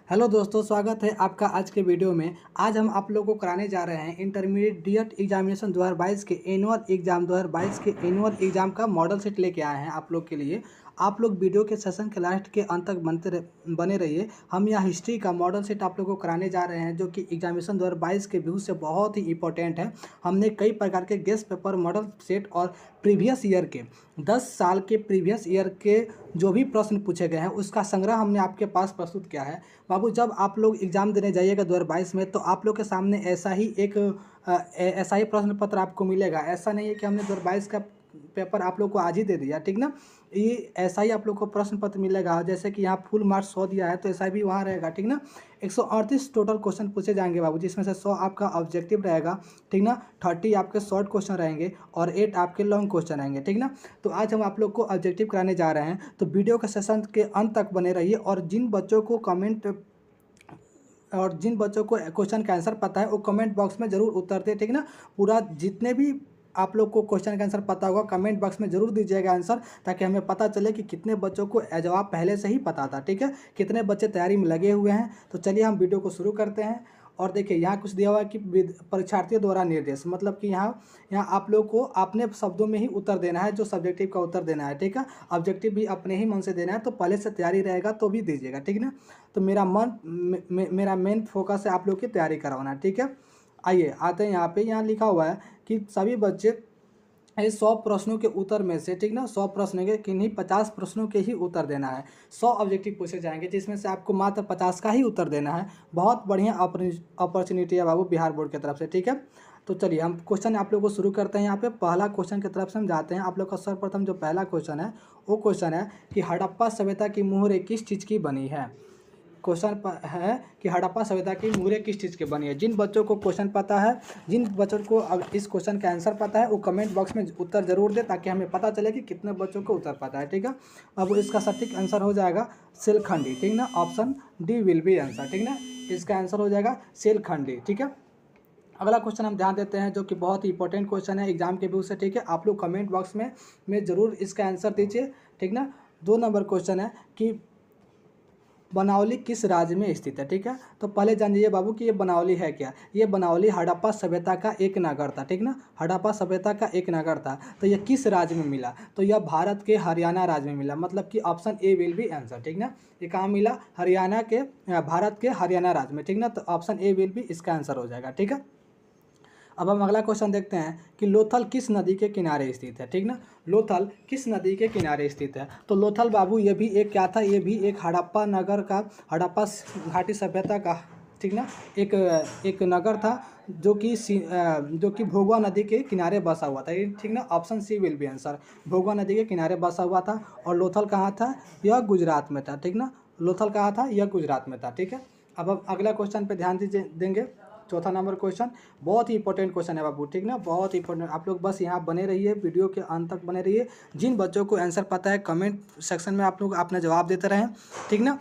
Hello दोस्तों, स्वागत है आपका आज के वीडियो में। आज हम आप लोगों को कराने जा रहे हैं इंटरमीडिएट एग्जामिनेशन 2022 के एनुअल एग्जाम 2022 के एनुअल एग्जाम का मॉडल सेट लेके आए हैं आप लोग के लिए। आप लोग वीडियो के सेशन के लास्ट के अंत तक बने रहिए। हम यहाँ हिस्ट्री का मॉडल सेट आप लोगों को कराने जा रहे हैं जो कि एग्जामिनेशन 2022 के व्यू से बहुत ही इंपॉर्टेंट है। हमने कई प्रकार के गेस्ट पेपर मॉडल सेट और प्रीवियस ईयर के 10 साल के प्रीवियस ईयर के जो भी प्रश्न पूछे गए हैं उसका संग्रह हमने आपके पास प्रस्तुत किया है। बाबू, जब आप लोग एग्ज़ाम देने जाइएगा 2022 में तो आप लोग के सामने ऐसा ही प्रश्न पत्र आपको मिलेगा। ऐसा नहीं है कि हमने 2022 का पेपर आप लोग को आज ही दे दिया, ठीक ना। ये ऐसा ही आप लोग को प्रश्न पत्र मिलेगा। जैसे कि यहाँ फुल मार्क्स 100 दिया है तो ऐसा भी वहाँ रहेगा, ठीक ना। 138 टोटल क्वेश्चन पूछे जाएंगे बाबू, जिसमें से 100 आपका ऑब्जेक्टिव रहेगा, ठीक ना। 30 आपके शॉर्ट क्वेश्चन रहेंगे और 8 आपके लॉन्ग क्वेश्चन रहेंगे, ठीक ना। तो आज हम आप लोग को ऑब्जेक्टिव कराने जा रहे हैं, तो वीडियो के सेशन के अंत तक बने रहिए। और जिन बच्चों को क्वेश्चन का आंसर पता है वो कमेंट बॉक्स में ज़रूर उतरते, ठीक ना। पूरा जितने भी आप लोग को क्वेश्चन का आंसर पता होगा कमेंट बॉक्स में ज़रूर दीजिएगा आंसर, ताकि हमें पता चले कि कितने बच्चों को जवाब पहले से ही पता था, ठीक है। कितने बच्चे तैयारी में लगे हुए हैं। तो चलिए हम वीडियो को शुरू करते हैं। और देखिए यहाँ कुछ दिया हुआ है कि परीक्षार्थियों द्वारा निर्देश, मतलब कि यहाँ यहाँ आप लोग को अपने शब्दों में ही उत्तर देना है, जो सब्जेक्टिव का उत्तर देना है, ठीक है। ऑब्जेक्टिव भी अपने ही मन से देना है, तो पहले से तैयारी रहेगा तो भी दीजिएगा, ठीक ना। तो मेरा मेन फोकस है आप लोग की तैयारी करवाना, ठीक है। आइए आते हैं यहाँ लिखा हुआ है कि सभी बच्चे इस 100 प्रश्नों के उत्तर में से, ठीक ना, 100 प्रश्न के किन्हीं 50 प्रश्नों के ही उत्तर देना है। 100 ऑब्जेक्टिव पूछे जाएंगे जिसमें से आपको मात्र 50 का ही उत्तर देना है। बहुत बढ़िया अपॉर्चुनिटी है बाबू बिहार बोर्ड की तरफ से, ठीक है। तो चलिए हम क्वेश्चन आप लोग को शुरू करते हैं। यहाँ पे पहला क्वेश्चन की तरफ से हम जाते हैं। आप लोग का सर्वप्रथम जो पहला क्वेश्चन है वो क्वेश्चन है कि हड़प्पा सभ्यता की मुहरें किस चीज़ की बनी है। क्वेश्चन है कि हड़प्पा सभ्यता की मुहरें किस चीज़ की बनी है। जिन बच्चों को क्वेश्चन पता है, जिन बच्चों को इस क्वेश्चन का आंसर पता है, वो कमेंट बॉक्स में उत्तर जरूर दे, ताकि हमें पता चले कि कितने बच्चों को उत्तर पता है, ठीक है। अब इसका सटीक आंसर हो जाएगा सेलखंडी, ठीक ना। Option D will be answer, ठीक ना। इसका आंसर हो जाएगा सेलखंडी, ठीक है। अगला क्वेश्चन हम ध्यान देते हैं जो कि बहुत ही इंपॉर्टेंट क्वेश्चन है एग्जाम के व्यू से, ठीक है। आप लोग कमेंट बॉक्स में ज़रूर इसका आंसर दीजिए, ठीक ना। 2 नंबर क्वेश्चन है कि बनावली किस राज्य में स्थित है, ठीक है। तो पहले जान लीजिए बाबू कि ये बनावली है क्या। ये बनावली हड़प्पा सभ्यता का एक नगर था, ठीक ना। हड़प्पा सभ्यता का एक नगर था। तो ये किस राज्य में मिला, तो यह भारत के हरियाणा राज्य में मिला, मतलब कि option A will be answer, ठीक ना। ये कहाँ मिला, भारत के हरियाणा राज्य में, ठीक ना। तो ऑप्शन ए विल बी इसका आंसर हो जाएगा, ठीक है। अब हम अगला क्वेश्चन देखते हैं कि लोथल किस नदी के किनारे स्थित है, ठीक ना। लोथल किस नदी के किनारे स्थित है। तो लोथल बाबू ये भी एक क्या था, ये भी एक हड़प्पा नगर का, हड़प्पा घाटी सभ्यता का, ठीक ना, एक नगर था जो कि भोगवा नदी के किनारे बसा हुआ था, ठीक ना। Option C will be answer, Bhogava नदी के किनारे बसा हुआ था। और लोथल कहाँ था, यह गुजरात में था, ठीक ना। लोथल कहाँ था, यह गुजरात में था, ठीक है। अब हम अगला क्वेश्चन पे ध्यान देंगे। चौथा नंबर क्वेश्चन बहुत ही इंपॉर्टेंट क्वेश्चन है बाबू, ठीक ना, बहुत ही इंपॉर्टेंट। आप लोग बस यहाँ बने रहिए, वीडियो के अंत तक बने रहिए। जिन बच्चों को आंसर पता है कमेंट सेक्शन में आप लोग अपना जवाब देते रहें, ठीक ना।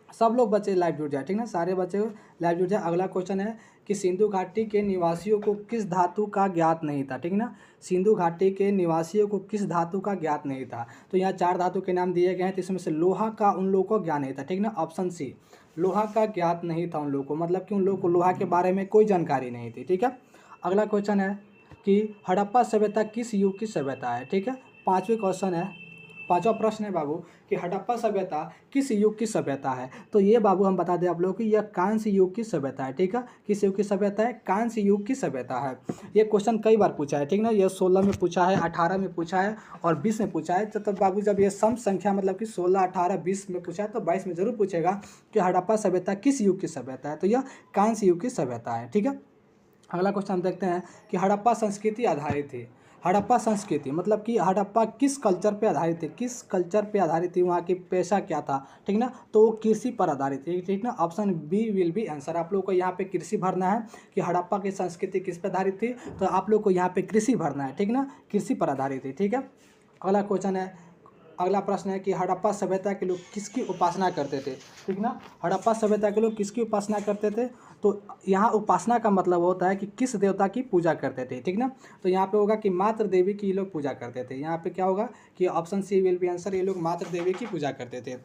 सब लोग बच्चे लाइव जुड़ जाए, ठीक ना, सारे बच्चे लाइव जुड़ जाए। अगला क्वेश्चन है कि सिंधु घाटी के निवासियों को किस धातु का ज्ञात नहीं था, ठीक ना। सिंधु घाटी के निवासियों को किस धातु का ज्ञात नहीं था। तो यहाँ 4 धातु के नाम दिए गए हैं, तो इसमें से लोहा का उन लोगों को ज्ञात नहीं था, ठीक ना। ऑप्शन सी, लोहा का ज्ञात नहीं था उन लोगों को, मतलब कि उन लोगों को लोहा के बारे में कोई जानकारी नहीं थी, ठीक है। अगला क्वेश्चन है कि हड़प्पा सभ्यता किस युग की सभ्यता है, ठीक है। पांचवा प्रश्न है बाबू कि हड़प्पा सभ्यता किस युग की सभ्यता है। तो ये बाबू हम बता दें आप लोगों को, यह कांस्य युग की सभ्यता है, ठीक है। किस युग की सभ्यता है, कांस्य युग की सभ्यता है। ये क्वेश्चन कई बार पूछा है, ठीक ना। ये 16 में पूछा है, 18 में पूछा है और 20 में पूछा है। तो बाबू जब ये सम संख्या मतलब कि 16, 18, 20 में पूछा है तो 22 में जरूर पूछेगा कि हड़प्पा सभ्यता किस युग की सभ्यता है। तो यह कांस्य युग की सभ्यता है, ठीक है। अगला क्वेश्चन हम देखते हैं कि हड़प्पा संस्कृति आधारित थी। हड़प्पा संस्कृति मतलब कि हड़प्पा किस कल्चर पे आधारित थी, किस कल्चर पे आधारित थी, वहाँ की पेशा क्या था, ठीक ना। तो वो कृषि पर आधारित थी, ठीक ना। Option B will be answer. आप लोग को यहाँ पे कृषि भरना है कि हड़प्पा की संस्कृति किस पे आधारित थी, तो आप लोग को यहाँ पे कृषि भरना है, ठीक ना। कृषि पर आधारित थी, ठीक है। अगला प्रश्न है कि हड़प्पा सभ्यता के लोग किसकी उपासना करते थे, ठीक ना। हड़प्पा सभ्यता के लोग किसकी उपासना करते थे। तो यहाँ उपासना का मतलब होता है कि किस देवता की पूजा करते थे, ठीक ना। तो यहाँ पे होगा कि मातृ देवी की लोग पूजा करते थे। यहाँ पे क्या होगा कि option C will be answer, ये लोग मातृ देवी की पूजा करते थे।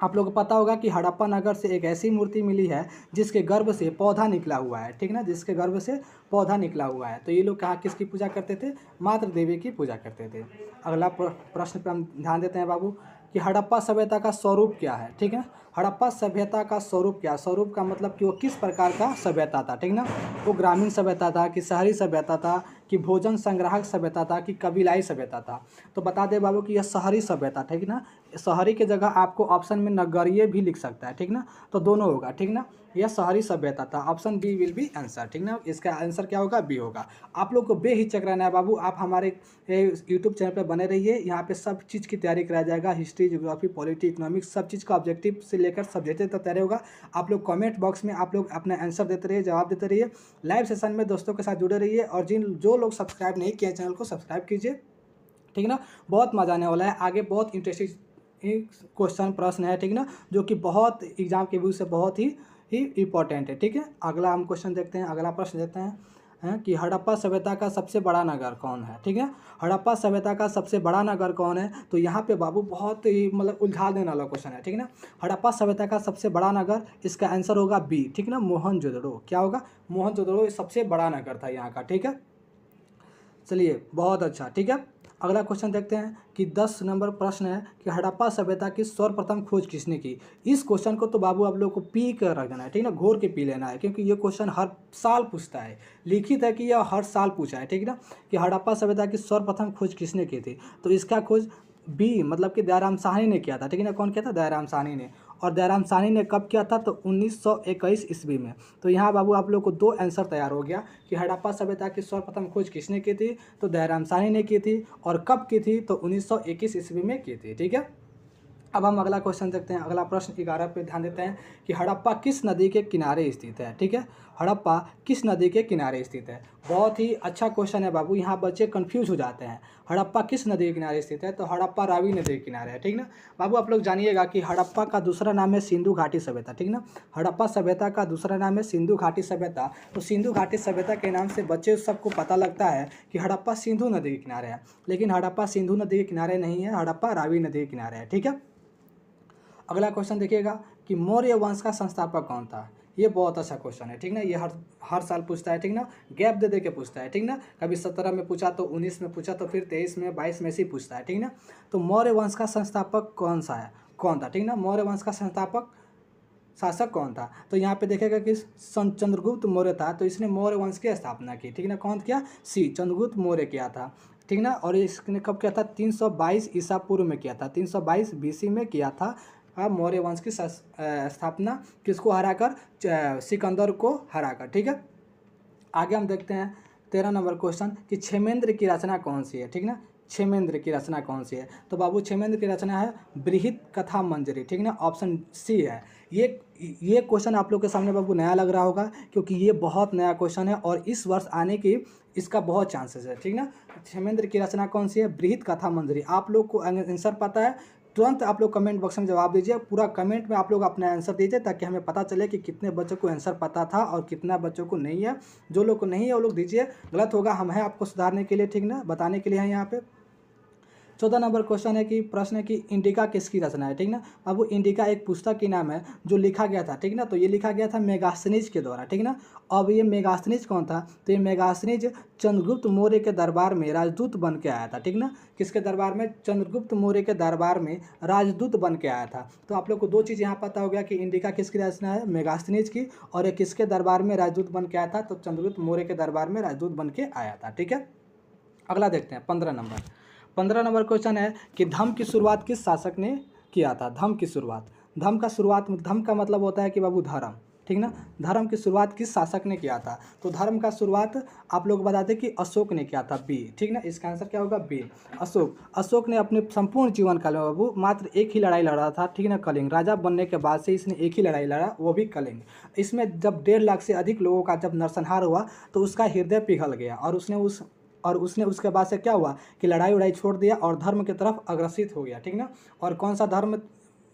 आप लोगों को पता होगा कि हड़प्पा नगर से एक ऐसी मूर्ति मिली है जिसके गर्भ से पौधा निकला हुआ है, ठीक ना, जिसके गर्भ से पौधा निकला हुआ है। तो ये लोग कहाँ किसकी पूजा करते थे? मातृ देवी की पूजा करते थे। अगला प्रश्न पे हम ध्यान देते हैं बाबू कि हड़प्पा सभ्यता का स्वरूप क्या है, ठीक है। हड़प्पा सभ्यता का स्वरूप क्या? स्वरूप का मतलब कि वो किस प्रकार का सभ्यता था, ठीक ना। वो ग्रामीण सभ्यता था कि शहरी सभ्यता था कि भोजन संग्राहक सभ्यता था कि कबीलाई सभ्यता था? तो बता दे बाबू कि यह शहरी सभ्यता, ठीक ना। शहरी की जगह आपको ऑप्शन में नगरीय भी लिख सकता है, ठीक ना, तो दोनों होगा, ठीक ना। यह शहरी सभ्यता था, option B will be answer, ठीक ना। इसका आंसर क्या होगा? बी होगा। आप लोग को बेहिचक रहना है बाबू, आप हमारे यूट्यूब चैनल पर बने रहिए। यहाँ पे सब चीज़ की तैयारी कराया जाएगा, हिस्ट्री, ज्योग्राफी, पॉलिटी, इकोनॉमिक्स, सब चीज़ का ऑब्जेक्टिव से लेकर सब्जेक्ट तक तैयारी होगा। आप लोग कमेंट बॉक्स में आप लोग अपना आंसर देते रहिए, जवाब देते रहिए। लाइव सेशन में दोस्तों के साथ जुड़े रहिए, और जो लोग सब्सक्राइब नहीं किए चैनल को सब्सक्राइब कीजिए, ठीक ना। बहुत मजा आने वाला है, आगे बहुत इंटरेस्टिंग क्वेश्चन प्रश्न है, ठीक ना, जो कि बहुत एग्जाम के व्यू से बहुत ही इम्पोर्टेंट है, ठीक है। अगला हम क्वेश्चन देखते हैं, अगला प्रश्न देखते हैं कि हड़प्पा सभ्यता का सबसे बड़ा नगर कौन है, ठीक है। हड़प्पा सभ्यता का सबसे बड़ा नगर कौन है? तो यहाँ पे बाबू बहुत ही मतलब उलझा देने वाला क्वेश्चन है, ठीक ना। हड़प्पा सभ्यता का सबसे बड़ा नगर, इसका आंसर होगा बी, ठीक ना, मोहनजोदड़ो। क्या होगा? मोहनजोदड़ो सबसे बड़ा नगर था यहाँ का, ठीक है। चलिए बहुत अच्छा, ठीक है। अगला क्वेश्चन देखते हैं कि 10 नंबर प्रश्न है कि हड़प्पा सभ्यता की सर्वप्रथम खोज किसने की? इस क्वेश्चन को तो बाबू आप लोग को पी कर रख देना है, ठीक ना, घोर के पी लेना है, क्योंकि ये क्वेश्चन हर साल पूछता है, लिखित है कि यह हर साल पूछा है, ठीक ना, कि हड़प्पा सभ्यता की सर्वप्रथम खोज किसने की थी? तो इसका खोज बी मतलब कि दयाराम साहनी ने किया था, ठीक है ना। कौन किया था? दयाराम साहनी ने। और दयाराम साहनी ने कब किया था? तो 1921 ईस्वी में। तो यहाँ बाबू आप लोग को दो आंसर तैयार हो गया कि हड़प्पा सभ्यता की सर्वप्रथम खोज किसने की थी? तो दयाराम साहनी ने की थी। और कब की थी? तो 1921 ईस्वी में की थी, ठीक है। अब हम अगला क्वेश्चन देखते हैं, अगला प्रश्न 11 पे ध्यान देते हैं कि हड़प्पा किस नदी के किनारे स्थित है, ठीक है। हड़प्पा किस नदी के किनारे स्थित है? बहुत ही अच्छा क्वेश्चन है बाबू, यहाँ बच्चे कंफ्यूज हो जाते हैं। हड़प्पा किस नदी के किनारे स्थित है? तो हड़प्पा रावी नदी के किनारे है, ठीक ना। बाबू आप लोग जानिएगा कि हड़प्पा का दूसरा नाम है सिंधु घाटी सभ्यता, ठीक ना। हड़प्पा सभ्यता का दूसरा नाम है सिंधु घाटी सभ्यता। तो सिंधु घाटी सभ्यता के नाम से बच्चे सबको पता लगता है कि हड़प्पा सिंधु नदी के किनारे है, लेकिन हड़प्पा सिंधु नदी के किनारे नहीं है, हड़प्पा रावी नदी के किनारे है, ठीक है। अगला क्वेश्चन देखिएगा कि मौर्य वंश का संस्थापक कौन था? ये बहुत अच्छा क्वेश्चन है, ठीक ना। ये हर साल पूछता है, ठीक ना, गैप दे दे के पूछता है, ठीक ना। कभी 17 में पूछा तो 19 में पूछा तो फिर 23 में 22 में से ही पूछता है, ठीक ना। तो मौर्य वंश का संस्थापक कौन था, ठीक ना। मौर्य वंश का संस्थापक शासक कौन था? तो यहाँ पे देखेगा कि चंद्रगुप्त मौर्य था, तो इसने मौर्य वंश की स्थापना की, ठीक ना। कौन किया? सी चंद्रगुप्त मौर्य किया था, ठीक ना। और इसने कब किया था? 322 ईसा पूर्व में किया था, 322 बीसी में किया था। मौर्य वंश की स्थापना किसको हराकर? सिकंदर को हराकर, ठीक है। आगे हम देखते हैं 13 नंबर क्वेश्चन कि क्षेमेंद्र की रचना कौन सी है, ठीक ना। क्षेमेंद्र की रचना कौन सी है? तो बाबू क्षेमेंद्र की रचना है बृहत कथा मंजरी, ठीक ना, ऑप्शन सी है। ये क्वेश्चन आप लोग के सामने बाबू नया लग रहा होगा, क्योंकि ये बहुत नया क्वेश्चन है और इस वर्ष आने की इसका बहुत चांसेस है, ठीक ना। क्षेमेंद्र की रचना कौन सी है? बृहत कथा मंजरी। आप लोग को आंसर पता है तुरंत आप लोग कमेंट बॉक्स में जवाब दीजिए, पूरा कमेंट में आप लोग अपना आंसर दीजिए, ताकि हमें पता चले कि कितने बच्चों को आंसर पता था और कितना बच्चों को नहीं है। जो लोग को नहीं है वो लोग दीजिए, गलत होगा हम हैं आपको सुधारने के लिए, ठीक ना, बताने के लिए हैं यहाँ पे। 14 नंबर क्वेश्चन है कि प्रश्न है कि इंडिका किसकी रचना है, ठीक ना। अब वो इंडिका एक पुस्तक की नाम है जो लिखा गया था, ठीक ना। तो ये लिखा गया था मेगास्थनीज के द्वारा, ठीक ना। अब ये मेगास्थनीज कौन था? तो ये मेगास्थनीज चंद्रगुप्त मौर्य के दरबार में राजदूत बन के आया था, ठीक ना। किसके दरबार में? चंद्रगुप्त मौर्य के दरबार में राजदूत बन के आया था। तो आप लोग को दो चीज़ यहाँ पता हो गया कि इंडिका किसकी रचना है? मेगास्थनीज की। और ये किसके दरबार में राजदूत बन के आया था? तो चंद्रगुप्त मौर्य के दरबार में राजदूत बन के आया था, ठीक है। अगला देखते हैं 15 नंबर क्वेश्चन है कि धम्म की शुरुआत किस शासक ने किया था? धम्म की शुरुआत, धम्म का मतलब होता है कि बाबू धर्म, ठीक ना। धर्म की शुरुआत किस शासक ने किया था? तो धर्म का शुरुआत आप लोग बताते कि अशोक ने किया था, बी, ठीक ना। इसका आंसर क्या होगा? बी, अशोक ने अपने संपूर्ण जीवन काल में बाबू मात्र एक ही लड़ाई लड़ा था, ठीक ना, कलिंग। राजा बनने के बाद से इसने एक ही लड़ाई लड़ा, वो भी कलिंग। इसमें जब 1.5 लाख से अधिक लोगों का जब नरसंहार हुआ तो उसका हृदय पिघल गया, और उसने उसके बाद से क्या हुआ कि लड़ाई छोड़ दिया और धर्म की तरफ अग्रसित हो गया, ठीक ना। और कौन सा धर्म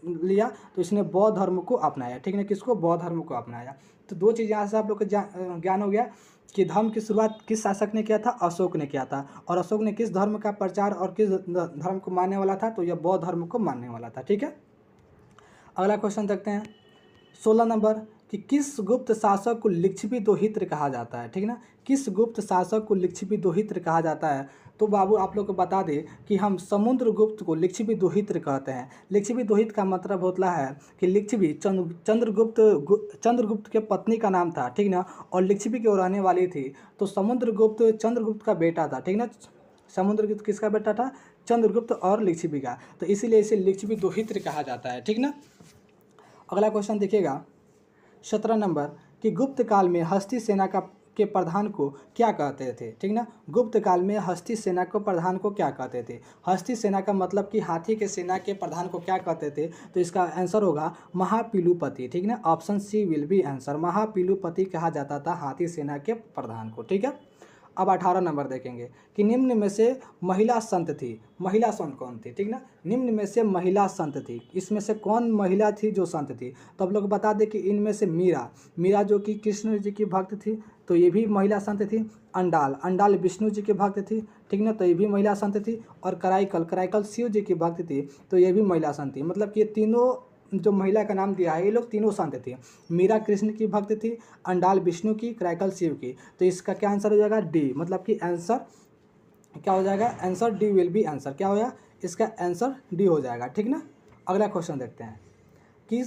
लिया? तो इसने बौद्ध धर्म को अपनाया, ठीक ना। किसको? बौद्ध धर्म को अपनाया। तो दो चीज़ यहाँ से आप लोग को ज्ञान हो गया कि धर्म की शुरुआत किस शासक ने किया था? अशोक ने किया था। और अशोक ने किस धर्म का प्रचार और किस धर्म को मानने वाला था? तो यह बौद्ध धर्म को मानने वाला था, ठीक है। अगला क्वेश्चन देखते हैं 16 नंबर कि किस गुप्त शासक को लिच्छवी दोहित्र कहा जाता है, ठीक है ना। किस गुप्त शासक को लिच्छवी दोहित्र कहा जाता है? तो बाबू आप लोग को बता दें कि हम समुद्रगुप्त को लिच्छवी दोहित्र कहते हैं। लिच्छवी दोहित्र का मतलब होता है कि लिच्छवी चंद्रगुप्त के पत्नी का नाम था, ठीक ना, और लिच्छवी की ओर रहने वाली थी। तो समुद्रगुप्त चंद्रगुप्त का बेटा था, ठीक ना। समुद्रगुप्त किसका बेटा था? चंद्रगुप्त और लिच्छवी का। तो इसीलिए इसे लिच्छवी दोहित्र कहा जाता है, ठीक ना। अगला क्वेश्चन देखिएगा 17 नंबर कि गुप्त काल में हस्ती सेना के प्रधान को क्या कहते थे, ठीक ना। गुप्त काल में हस्ती सेना को प्रधान को क्या कहते थे? हस्ती सेना का मतलब कि हाथी के सेना के प्रधान को क्या कहते थे? तो इसका आंसर होगा महापीलुपति, ठीक ना। Option C will be answer. महापीलुपति कहा जाता था हाथी सेना के प्रधान को, ठीक है। अब 18 नंबर देखेंगे कि निम्न में से महिला संत थी। महिला संत कौन थी, ठीक ना। निम्न में से महिला संत थी, इसमें से कौन महिला थी जो संत थी? तो आप लोग बता दें कि इनमें से मीरा जो कि कृष्ण जी की भक्त थी, तो ये भी महिला संत थी। अंडाल विष्णु जी की भक्त थी, ठीक ना, तो ये भी महिला संत थी। और कराइकल शिव जी की भक्त थी, तो ये भी महिला संत थी। मतलब कि ये तीनों जो महिला का नाम दिया है ये लोग तीनों संत थी। मीरा कृष्ण की भक्त थी, अंडाल विष्णु की, कराइकल शिव की। तो इसका क्या आंसर हो जाएगा? डी। मतलब कि आंसर क्या हो जाएगा? Answer D will be answer. क्या होगा? इसका आंसर डी हो जाएगा, ठीक ना। अगला क्वेश्चन देखते हैं कि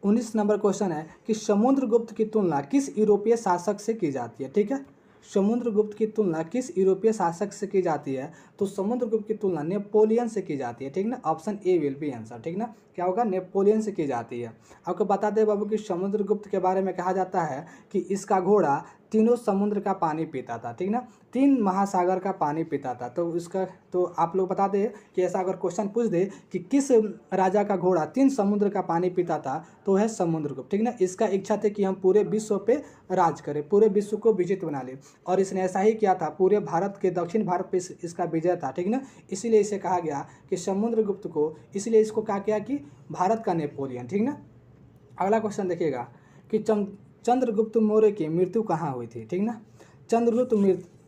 19 नंबर क्वेश्चन है कि समुद्रगुप्त की तुलना किस यूरोपीय शासक से की जाती है, ठीक है। समुद्रगुप्त की तुलना किस यूरोपीय शासक से की जाती है? तो समुद्रगुप्त की तुलना नेपोलियन से की जाती है, ठीक ना। Option A will be answer, ठीक ना। क्या होगा? नेपोलियन से की जाती है। आपको बता दें बाबू कि समुद्रगुप्त के बारे में कहा जाता है कि इसका घोड़ा तीनों समुद्र का पानी पीता था, ठीक ना। 3 महासागर का पानी पीता था। तो इसका तो आप लोग बता दें कि ऐसा अगर क्वेश्चन पूछ दे कि किस राजा का घोड़ा 3 समुद्र का पानी पीता था, तो है समुद्रगुप्त, ठीक ना। इसका इच्छा थी कि हम पूरे विश्व पे राज करें, पूरे विश्व को विजित बना लें, और इसने ऐसा ही किया था। पूरे भारत के दक्षिण भारत पे इसका विजय था, ठीक ना। इसीलिए इसे कहा गया कि समुद्रगुप्त को, इसलिए इसको कहा गया कि भारत का नेपोलियन, ठीक ना। अगला क्वेश्चन देखिएगा कि चंद्रगुप्त मौर्य की मृत्यु कहाँ हुई थी, ठीक ना। चंद्रगुप्त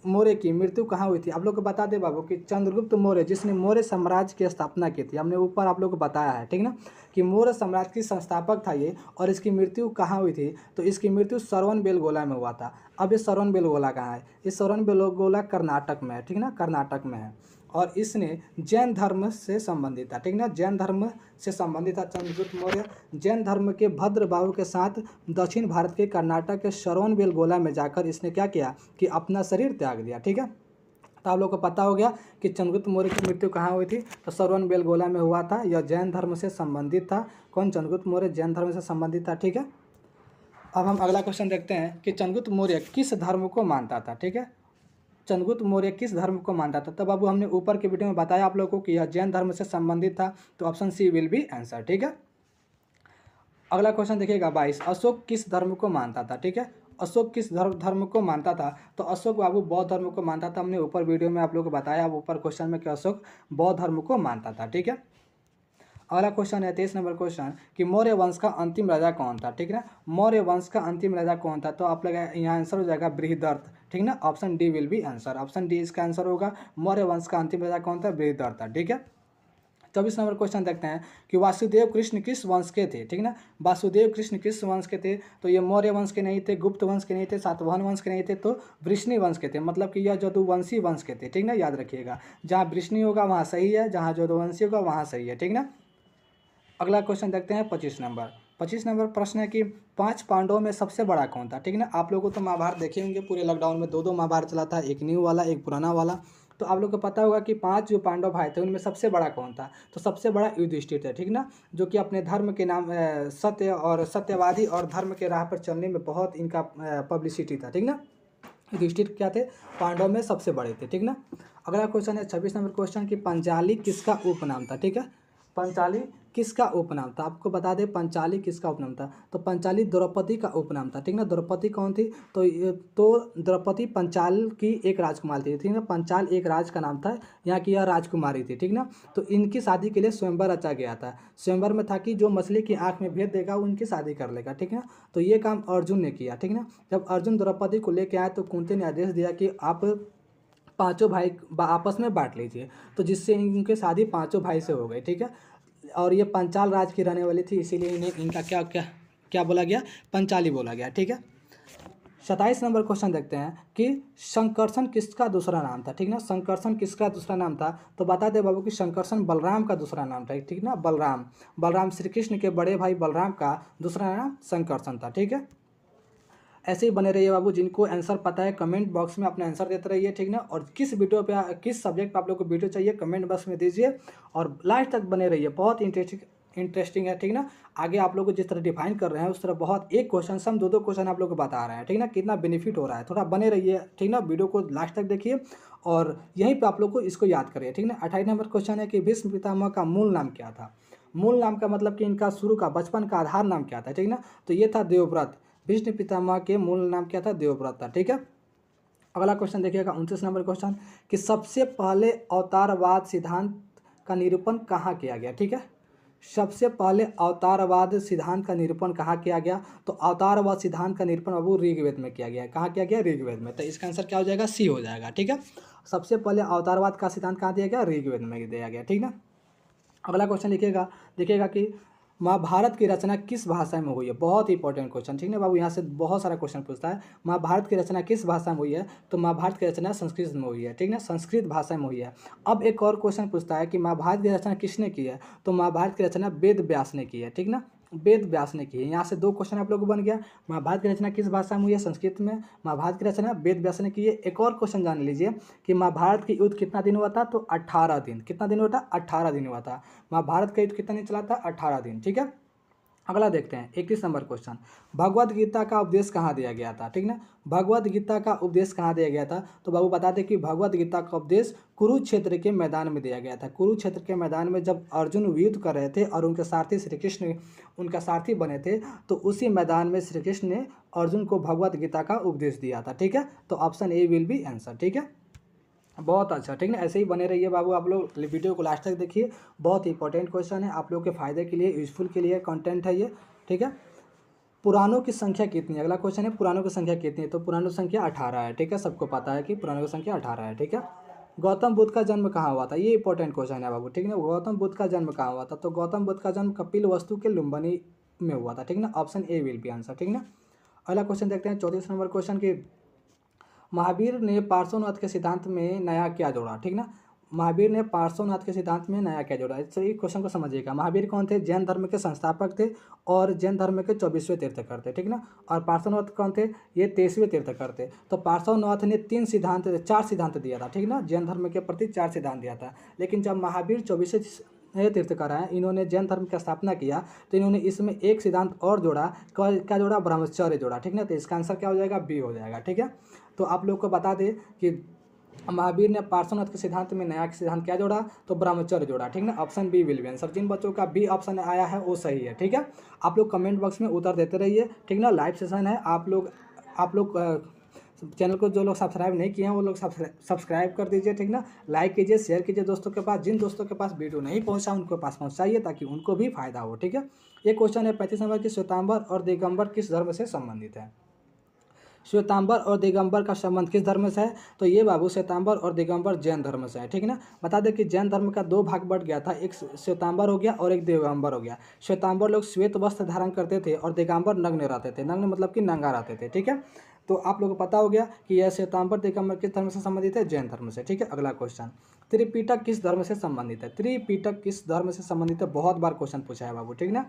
मौर्य की मृत्यु कहाँ हुई थी? आप लोग को बता दें बाबू कि चंद्रगुप्त मौर्य जिसने मौर्य साम्राज्य की स्थापना की थी, हमने ऊपर आप लोग को बताया है, ठीक ना, कि मौर्य साम्राज्य की संस्थापक था ये। और इसकी मृत्यु कहाँ हुई थी? तो इसकी मृत्यु श्रवणबेलगोला में हुआ था। अब ये श्रवणबेलगोला कहाँ है? ये श्रवणबेलगोला कर्नाटक में है, ठीक ना, कर्नाटक में है। और इसने जैन धर्म से संबंधित था, ठीक ना, जैन धर्म से संबंधित था चंद्रगुप्त मौर्य। जैन धर्म के भद्र बाबू के साथ दक्षिण भारत के कर्नाटक के श्रवणबेलगोला में जाकर इसने क्या किया कि अपना शरीर त्याग दिया, ठीक है। तो आप लोग को पता हो गया कि चंद्रगुप्त मौर्य की मृत्यु कहाँ हुई थी? तो श्रवणबेलगोला में हुआ था। यह जैन धर्म से संबंधित था। कौन? चंद्रगुप्त मौर्य जैन धर्म से संबंधित था, ठीक है। अब हम अगला क्वेश्चन देखते हैं कि चंद्रगुप्त मौर्य किस धर्म को मानता था, ठीक है। चंद्रगुप्त मौर्य किस धर्म को मानता था? तब बाबू हमने ऊपर के वीडियो में बताया आप लोगों को कि यह जैन धर्म से संबंधित था। तो option C will be answer, ठीक है। अगला क्वेश्चन देखिएगा 22 अशोक किस धर्म को मानता था, ठीक है। अशोक किस धर्म को मानता था? तो अशोक बाबू बौद्ध धर्म को मानता था। हमने ऊपर वीडियो में आप लोगों को बताया ऊपर क्वेश्चन में कि अशोक बौद्ध धर्म को मानता था, ठीक है। अगला क्वेश्चन है 23 नंबर क्वेश्चन कि मौर्य वंश का अंतिम राजा कौन था, ठीक है ना। मौर्य वंश का अंतिम राजा कौन था? तो आप लोग यहाँ आंसर हो जाएगा बृहदर्थ, ठीक ना। Option D will be answer. Option D इसका आंसर होगा। मौर्य वंश का अंतिम राजा कौन था? बृहदर्थ था, ठीक है। 24 नंबर क्वेश्चन देखते हैं कि वासुदेव कृष्ण किस वंश के थे, ठीक ना। वासुदेव कृष्ण किस वंश के थे? तो ये मौर्य वंश के नहीं थे, गुप्त वंश के नहीं थे, सातवाहन वंश के नहीं थे, तो वृष्णि वंश के थे। मतलब कि यह जदुवंशी वंश के थे, ठीक ना, याद रखिएगा। जहाँ वृष्णि होगा वहाँ सही है, जहाँ जदुवंशी होगा वहाँ सही है, ठीक ना। अगला क्वेश्चन देखते हैं 25 नंबर प्रश्न है कि 5 पांडवों में सबसे बड़ा कौन था, ठीक है ना। आप लोगों को तो महाभारत देखे होंगे, पूरे लॉकडाउन में 2 महाभारत चला था, एक न्यू वाला एक पुराना वाला। तो आप लोग को पता होगा कि 5 जो पांडव भाई थे उनमें सबसे बड़ा कौन था? तो सबसे बड़ा युधिष्ठिर था, ठीक ना, जो कि अपने धर्म के नाम सत्य और सत्यवादी और धर्म के राह पर चलने में बहुत इनका पब्लिसिटी था, ठीक ना। युधिष्ठिर क्या थे? पांडव में सबसे बड़े थे, ठीक ना। अगला क्वेश्चन है 26 नंबर क्वेश्चन कि पंचाली किसका उपनाम था, ठीक है। पंचाली किसका उपनाम था? आपको बता दें पंचाली किसका उपनाम था? तो पंचाली द्रौपदी का उपनाम था, ठीक ना। द्रौपदी कौन थी? तो द्रौपदी पंचाल की एक राजकुमारी थी, ठीक ना। पंचाल एक राज का नाम था, यहाँ की यह राजकुमारी थी, ठीक ना। तो इनकी शादी के लिए स्वयंवर रचा गया था। स्वयंवर में था कि जो मछली की आंख में भेद देगा वो उनकी शादी कर लेगा, ठीक है। तो ये काम अर्जुन ने किया, ठीक ना। जब अर्जुन द्रौपदी को लेके आए तो कुंती ने आदेश दिया कि आप पांचों भाई आपस में बांट लीजिए, तो जिससे इनके शादी पांचों भाई से हो गई, ठीक है। और ये पंचाल राज की रहने वाली थी, इसीलिए इन्हें इनका क्या क्या क्या बोला गया, पंचाली बोला गया। ठीक है, 27 नंबर क्वेश्चन देखते हैं कि शंकरसन किसका दूसरा नाम था। ठीक ना, शंकरसन किसका दूसरा नाम था, तो बता दे बाबू कि शंकरसन बलराम का दूसरा नाम था। ठीक ना, बलराम, बलराम श्री कृष्ण के बड़े भाई बलराम का दूसरा नाम शंकरसन था। ठीक है, ऐसे ही बने रहिए बाबू, जिनको आंसर पता है कमेंट बॉक्स में अपना आंसर देते रहिए। ठीक ना, और किस वीडियो पे किस सब्जेक्ट पे आप लोग को वीडियो चाहिए कमेंट बॉक्स में दीजिए और लास्ट तक बने रहिए, बहुत इंटरेस्टिंग है। ठीक ना, आगे आप लोग को जिस तरह डिफाइन कर रहे हैं उस तरह बहुत एक क्वेश्चन से हम दो क्वेश्चन आप लोग को बता रहे हैं। ठीक ना, कितना बेनिफिट हो रहा है, थोड़ा बने रहिए। ठीक ना, वीडियो को लास्ट तक देखिए और यहीं पे आप लोग को इसको याद करिए। ठीक ना, 28 नंबर क्वेश्चन है कि भीष्म पितामह का मूल नाम क्या था। मूल नाम का मतलब कि इनका शुरू का बचपन का आधार नाम क्या था। ठीक ना, तो ये था देवव्रत। भीष्म पितामह के मूल नाम क्या था, देवव्रत था। ठीक है, अगला क्वेश्चन देखिएगा 29 नंबर क्वेश्चन कि सबसे पहले अवतारवाद सिद्धांत का निरूपण कहाँ किया गया। ठीक है, सबसे पहले अवतारवाद सिद्धांत का निरूपण कहाँ किया गया, तो अवतारवाद सिद्धांत का निरूपण बाबू ऋग्वेद में किया गया है। कहाँ किया गया, ऋग्वेद में। तो इसका आंसर क्या हो जाएगा, सी हो जाएगा। ठीक है, सबसे पहले अवतारवाद का सिद्धांत कहाँ दिया गया, ऋग्वेद में दिया गया। ठीक ना, अगला क्वेश्चन लिखिएगा, देखिएगा कि महाभारत की रचना किस भाषा में हुई है। बहुत ही इंपॉर्टेंट क्वेश्चन। ठीक है बाबू, यहाँ से बहुत सारा क्वेश्चन पूछता है। महाभारत की रचना किस भाषा में हुई है, तो महाभारत की रचना संस्कृत में हुई है। ठीक है, संस्कृत भाषा में हुई है। अब एक और क्वेश्चन पूछता है कि महाभारत की रचना किसने की है, तो महाभारत की रचना वेद व्यास ने की है। ठीक ना, वेद व्यास ने की है। यहाँ से दो क्वेश्चन आप लोग को बन गया। महाभारत की रचना किस भाषा में हुई है, संस्कृत में। महाभारत की रचना वेद व्यास ने की है। एक और क्वेश्चन जान लीजिए कि महाभारत की युद्ध कितना दिन हुआ था, तो 18 दिन। कितना दिन हुआ था, 18 दिन हुआ था। महाभारत का युद्ध कितना दिन चला था, 18 दिन। ठीक है, अगला देखते हैं 21 नंबर क्वेश्चन, भगवत गीता का उपदेश कहाँ दिया गया था। ठीक ना, भगवत गीता का उपदेश कहाँ दिया गया था, तो बाबू बता दें कि भगवत गीता का उपदेश कुरुक्षेत्र के मैदान में दिया गया था। कुरुक्षेत्र के मैदान में जब अर्जुन युद्ध कर रहे थे और उनके सारथी श्री कृष्ण उनका सारथी बने थे, तो उसी मैदान में श्री कृष्ण ने अर्जुन को भगवत गीता का उपदेश दिया था। ठीक है, तो option A will be answer. ठीक है, बहुत अच्छा। ठीक है, ऐसे ही बने रहिए बाबू, आप लोग वीडियो को लास्ट तक देखिए, बहुत इंपॉर्टेंट क्वेश्चन है, आप लोग के फायदे के लिए, यूजफुल के लिए कंटेंट है ये। ठीक है, पुराणों की संख्या कितनी है, अगला क्वेश्चन है पुराणों की संख्या कितनी है, तो पुराणों की संख्या 18 है। ठीक है, सबको पता है कि पुराणों की संख्या 18 है। ठीक है, गौतम बुद्ध का जन्म कहाँ हुआ था, ये इंपॉर्टेंट क्वेश्चन है बाबू। ठीक है, गौतम बुद्ध का जन्म कहाँ हुआ था, तो गौतम बुद्ध का जन्म कपिल वस्तु के लुम्बिनी में हुआ था। ठीक है ना, option A will be answer. ठीक है ना, अगला क्वेश्चन देखते हैं 34 नंबर क्वेश्चन की महावीर ने पार्श्वनाथ के सिद्धांत में नया क्या जोड़ा। ठीक ना, महावीर ने पार्श्वनाथ के सिद्धांत में नया क्या जोड़ा, इस क्वेश्चन को समझिएगा। महावीर कौन थे, जैन धर्म के संस्थापक थे और जैन धर्म के 24वें तीर्थकर थे। ठीक ना, और पार्श्वनाथ कौन थे, ये 23वें तीर्थकर थे। तो पार्श्वनाथ ने 4 सिद्धांत दिया था। ठीक ना, जैन धर्म के प्रति 4 सिद्धांत दिया था। लेकिन जब महावीर 24वें तीर्थकर आए, इन्होंने जैन धर्म की स्थापना किया, तो इन्होंने इसमें एक सिद्धांत और जोड़ा। क्या जोड़ा, ब्रह्मचर्य जोड़ा। ठीक ना, तो इसका आंसर क्या हो जाएगा, बी हो जाएगा। ठीक है, तो आप लोग को बता दें कि महावीर ने पार्श्वनाथ के सिद्धांत में नया सिद्धांत क्या जोड़ा, तो ब्रह्मचर्य जोड़ा। ठीक ना, option B will be answer. जिन बच्चों का बी ऑप्शन आया है वो सही है। ठीक है, आप लोग कमेंट बॉक्स में उत्तर देते रहिए। ठीक ना, लाइव सेशन है, आप लोग चैनल को जो लोग सब्सक्राइब नहीं किए हैं वो लोग सब्सक्राइब कर दीजिए। ठीक ना, लाइक कीजिए, शेयर कीजिए दोस्तों के पास। जिन दोस्तों के पास वीडियो नहीं पहुंचा उनके पास पहुंचाइए ताकि उनको भी फायदा हो। ठीक है, ये क्वेश्चन है 35 नंबर की, श्वेतांबर और दिगंबर किस धर्म से संबंधित है। श्वेतांबर और दिगंबर का संबंध किस धर्म से है, तो ये बाबू श्वेतांबर और दिगंबर जैन धर्म से है। ठीक है ना, बता दें कि जैन धर्म का 2 भाग बढ़ गया था, एक श्वेतांबर हो गया और एक दिगंबर हो गया। श्वेतांबर लोग श्वेत वस्त्र धारण करते थे और दिगंबर नग्न रहते थे। नग्न मतलब कि नंगा रहते थे। ठीक है, तो आप लोगों को पता हो गया कि यह श्वेतांबर दिगंबर किस धर्म से संबंधित है, जैन धर्म से। ठीक है, अगला क्वेश्चन, त्रिपिटक किस धर्म से संबंधित है। त्रिपिटक किस धर्म से संबंधित है, बहुत बार क्वेश्चन पूछा है बाबू। ठीक ना,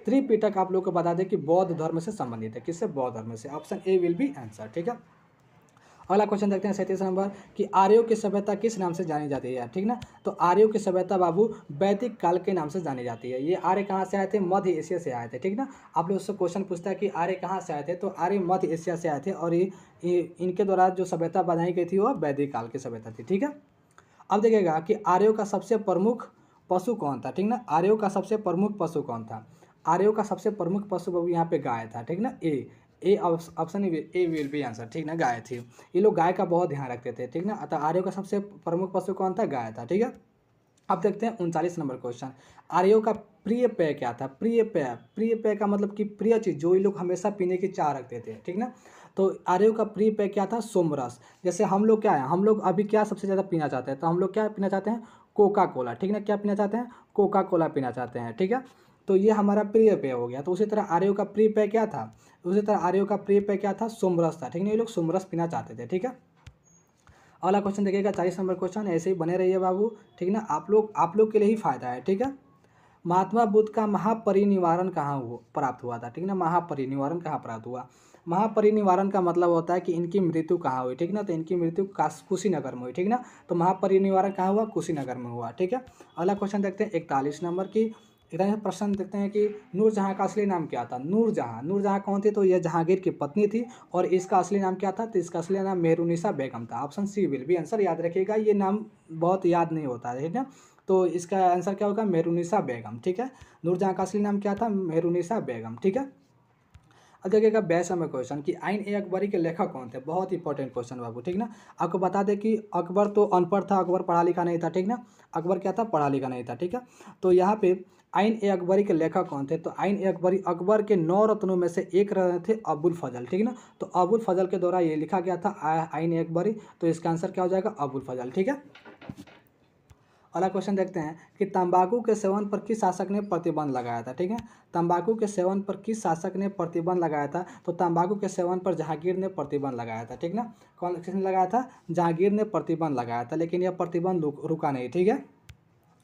त्रिपिटक आप लोग को बता दें कि बौद्ध धर्म से संबंधित है। किससे, बौद्ध धर्म से। Option A will be answer. ठीक है, अगला क्वेश्चन देखते हैं 37 नंबर कि आर्यों की सभ्यता किस नाम से जानी जाती है। ठीक ना, तो आर्यों की सभ्यता बाबू वैदिक काल के नाम से जानी जाती है। ये आर्य कहाँ से आए थे, मध्य एशिया से आए थे। ठीक ना, आप लोग उससे क्वेश्चन पूछता है कि आर्य कहाँ से आए थे, तो आर्य मध्य एशिया से आए थे और इनके द्वारा जो सभ्यता बनाई गई थी वो वैदिक काल की सभ्यता थी। ठीक है, अब देखिएगा कि आर्यों का सबसे प्रमुख पशु कौन था। ठीक ना, आर्यों का सबसे प्रमुख पशु कौन था, आर्यों का सबसे प्रमुख पशु बाबू यहाँ पे गाय था। ठीक ना, A option A will be answer. ठीक ना, गाय थी। ये लोग गाय का बहुत ध्यान रखते थे। ठीक ना, अतः आर्यों का सबसे प्रमुख पशु कौन था, गाय था। ठीक है, अब देखते हैं 39 नंबर क्वेश्चन, आर्यों का प्रिय पेय क्या था। प्रिय पेय का मतलब कि प्रिय चीज़ जो ये लोग हमेशा पीने की चाह रखते थे। ठीक ना, तो आर्यों का प्रिय पेय क्या था, सोमरस। जैसे हम लोग क्या है, हम लोग अभी क्या सबसे ज़्यादा पीना चाहते हैं, तो हम लोग क्या पीना चाहते हैं, कोका कोला, ठीक ना, क्या पीना चाहते हैं, कोका कोला पीना चाहते हैं, ठीक है। तो ये हमारा प्रिय पेय हो गया। तो उसी तरह आर्यों का प्रिय पेय क्या था, उसी तरह आर्यों का प्रिय पेय क्या था, सोमरस था, ठीक ना, ये लोग सोमरस पीना चाहते थे, ठीक है। अगला क्वेश्चन देखिएगा 40 नंबर क्वेश्चन, ऐसे ही बने रहिए बाबू, ठीक ना, आप लोग के लिए ही फायदा है, ठीक है। महात्मा बुद्ध का महापरिनिर्वाण कहाँ प्राप्त हुआ था, ठीक ना, महापरिनिर्वाण कहाँ प्राप्त हुआ। महापरिनिर्वाण का मतलब होता है कि इनकी मृत्यु कहाँ हुई, ठीक ना, तो इनकी मृत्यु कुशीनगर में हुई, ठीक ना। तो महापरिनिर्वाण कहाँ हुआ, कुशीनगर में हुआ, ठीक है। अगला क्वेश्चन देखते हैं 41 नंबर की, इधर प्रश्न देखते हैं कि नूरजहाँ का असली नाम क्या था। नूरजहाँ कौन थी, तो यह जहांगीर की पत्नी थी। और इसका असली नाम क्या था, तो इसका असली नाम मेहरुनिसा बेगम था। Option C will be answer, याद रखिएगा, ये नाम बहुत याद नहीं होता है, ठीक है। तो इसका आंसर क्या होगा, मेहरुनिसा बेगम, ठीक है। नूरजहाँ का असली नाम क्या था, मेहरुनिसा बेगम, ठीक है। अब देखिएगा 42 में क्वेश्चन कि आइन ए अकबरी के लेखक कौन थे, बहुत इंपॉर्टेंट क्वेश्चन बाबू, ठीक ना। आपको बता दें कि अकबर तो अनपढ़ था, अकबर पढ़ा लिखा नहीं था, ठीक ना, अकबर क्या था, पढ़ा लिखा नहीं था, ठीक है। तो यहाँ पे आइन ए अकबरी के लेखक कौन थे, तो आइन ए अकबरी अकबर के 9 रत्नों में से एक रत्न थे अबुल फजल, ठीक ना। तो अबुल फजल के द्वारा ये लिखा गया था आइन ए अकबरी। तो इसका आंसर क्या हो जाएगा, अबुल फजल, ठीक है। अगला क्वेश्चन देखते हैं कि तंबाकू के सेवन पर किस शासक ने प्रतिबंध लगाया था, ठीक है। तंबाकू के सेवन पर किस शासक ने प्रतिबंध लगाया था, तो तंबाकू के सेवन पर जहांगीर ने प्रतिबंध लगाया था, ठीक ना। कौन किसने लगाया था, जहांगीर ने प्रतिबंध लगाया था, लेकिन यह प्रतिबंध रुका नहीं, ठीक है।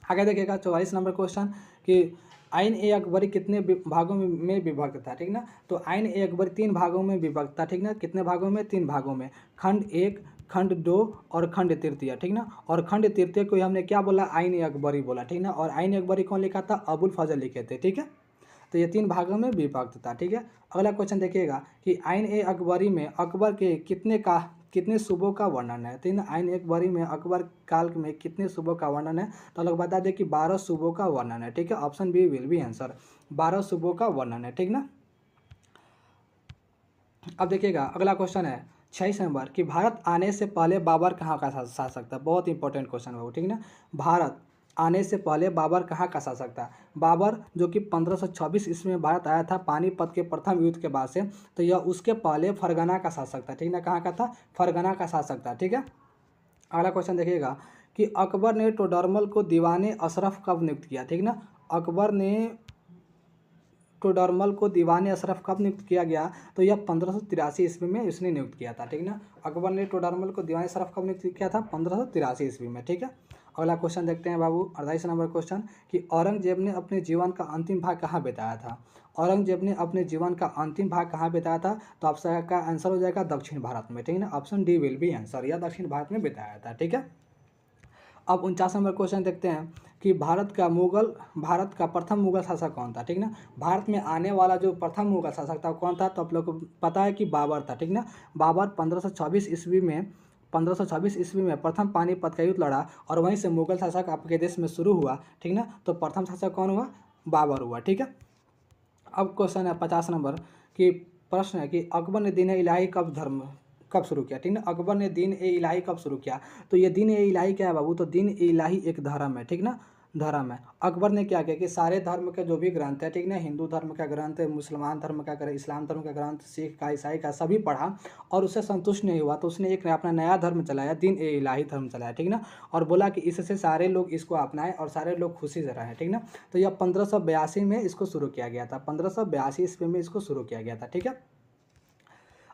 आगे देखिएगा 44 नंबर क्वेश्चन कि आइन ए अकबरी कितने भागों में विभक्त था, ठीक ना। तो आइन ए अकबरी 3 भागों में विभक्त था, ठीक ना, कितने भागों में, 3 भागों में, खंड 1, खंड 2 और खंड तृतीय, ठीक ना। और खंड तृतीय को हमने क्या बोला, आइन ए अकबरी बोला, ठीक ना। और आइन ए अकबरी कौन लिखा था, अबुल फजल लिखे थे, ठीक है। तो ये 3 भागों में विभक्त था, ठीक है। अगला क्वेश्चन देखिएगा कि आइन ए अकबरी में अकबर के कितने सूबों का वर्णन है। तीन आइन एक बारी में अकबर काल में कितने सूबों का वर्णन है, तो लोग बता दें कि 12 सूबों का वर्णन है, ठीक है। Option B will be answer, 12 सूबों का वर्णन है, ठीक ना। अब देखिएगा अगला क्वेश्चन है 26 नंबर कि भारत आने से पहले बाबर कहाँ का शासक था। बहुत इंपॉर्टेंट क्वेश्चन है वो, ठीक ना। भारत आने से पहले बाबर कहाँ का शासक था। बाबर जो कि 1526 ईस्वी में भारत आया था पानीपत के प्रथम युद्ध के बाद से, तो यह उसके पहले फरगना का शासक था, ठीक ना। कहाँ का था, फरगना का शासक था, ठीक है। अगला क्वेश्चन देखिएगा कि अकबर ने टोडरमल को दीवाने अशरफ कब नियुक्त किया, ठीक ना। अकबर ने टोडरमल को दीवाने अशरफ कब नियुक्त किया गया, तो यह 1583 ईस्वी में इसने नियुक्त किया था, ठीक ना। अकबर ने टोडरमल को दीवाने अशरफ कब नियुक्त किया था, 1583 ईस्वी में, ठीक है। अगला क्वेश्चन देखते हैं बाबू 28 नंबर क्वेश्चन कि औरंगजेब ने अपने जीवन का अंतिम भाग कहाँ बिताया था। औरंगजेब ने अपने जीवन का अंतिम भाग कहाँ बिताया था, तो आपका आंसर हो जाएगा दक्षिण भारत में, ठीक है ना। Option D will be answer, यह दक्षिण भारत में बिताया था, ठीक है। अब 49 नंबर क्वेश्चन देखते हैं कि भारत का प्रथम मुगल शासक कौन था, ठीक ना। भारत में आने वाला जो प्रथम मुगल शासक था कौन था, तो आप लोग को पता है कि बाबर था, ठीक ना। बाबर 1526 ईस्वी में प्रथम पानीपत का युद्ध लड़ा और वहीं से मुगल शासक आपके देश में शुरू हुआ, ठीक ना। तो प्रथम शासक कौन हुआ, बाबर हुआ, ठीक है। अब क्वेश्चन है 50 नंबर कि प्रश्न है कि अकबर ने दीन इलाही कब शुरू किया, ठीक ना। अकबर ने दीन ए इलाही कब शुरू किया, तो ये दीन ए इलाही क्या है बाबू, तो दीन ए इलाही एक धर्म है, ठीक ना, धर्म है। अकबर ने क्या किया कि सारे धर्म के जो भी ग्रंथ है, ठीक ना, हिंदू धर्म का ग्रंथ, मुसलमान धर्म का ग्रंथ, इस्लाम धर्म का ग्रंथ, सिख का, ईसाई का, सभी पढ़ा और उससे संतुष्ट नहीं हुआ, तो उसने एक अपना नया धर्म चलाया, दीन ए इलाही धर्म चलाया, ठीक ना। और बोला कि इससे सारे लोग इसको अपनाएं और सारे लोग खुशी से रहें, ठीक ना। तो यह 1582 में इसको शुरू किया गया था, 1582 ईस्वी में इसको शुरू किया गया था, ठीक है।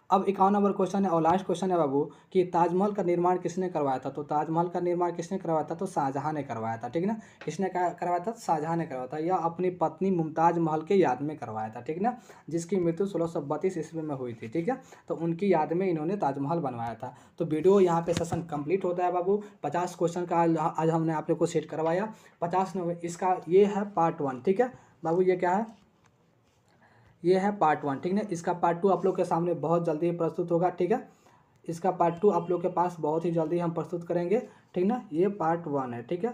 अब 51 नंबर क्वेश्चन है और लास्ट क्वेश्चन है बाबू कि ताजमहल का निर्माण किसने करवाया था, तो ताजमहल का निर्माण किसने करवाया था, तो शाहजहां ने करवाया था, ठीक ना। किसने करवाया था, शाहजहां ने करवाया था। यह अपनी पत्नी मुमताज महल के याद में करवाया था, ठीक ना, जिसकी मृत्यु 1632 ईस्वी में हुई थी, ठीक है। तो उनकी याद में इन्होंने ताजमहल बनवाया था। तो वीडियो यहाँ पे सेशन कंप्लीट होता है बाबू। 50 क्वेश्चन का आज हमने आप लोग को सेट करवाया। 50 नंबर इसका ये है पार्ट 1, ठीक है बाबू। ये क्या है, ये है पार्ट 1, ठीक है। इसका पार्ट 2 आप लोग के सामने बहुत जल्दी प्रस्तुत होगा, ठीक है। इसका पार्ट 2 आप लोग के पास बहुत ही जल्दी हम प्रस्तुत करेंगे, ठीक ना। ये पार्ट 1 है, ठीक है,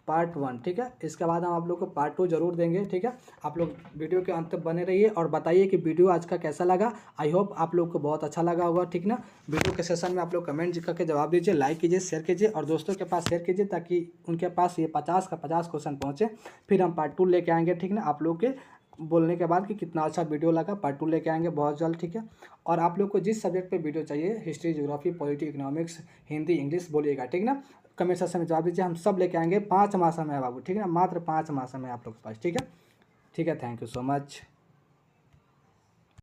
पार्ट 1, ठीक है। इसके बाद हम आप लोग को पार्ट 2 जरूर देंगे, ठीक है। आप लोग वीडियो के अंत तक बने रहिए और बताइए कि वीडियो आज का कैसा लगा। आई होप आप लोग को बहुत अच्छा लगा होगा, ठीक ना। वीडियो के सेशन में आप लोग कमेंट करके जवाब दीजिए, लाइक कीजिए, शेयर कीजिए और दोस्तों के पास शेयर कीजिए ताकि उनके पास ये 50 का 50 क्वेश्चन पहुँचे। फिर हम पार्ट 2 लेके आएंगे, ठीक ना, आप लोग के बोलने के बाद कि कितना अच्छा वीडियो लगा। पार्ट 2 लेके आएंगे बहुत जल्द, ठीक है। और आप लोग को जिस सब्जेक्ट पे वीडियो चाहिए, history, geography, polity, economics, Hindi, English, बोलिएगा, ठीक ना। कमेंट सेक्शन में जवाब दीजिए, हम सब लेके आएंगे। 5 माह समय है बाबू, ठीक है ना, मात्र 5 माह समय है आप लोग के पास, ठीक है। ठीक है, थैंक यू सो मच।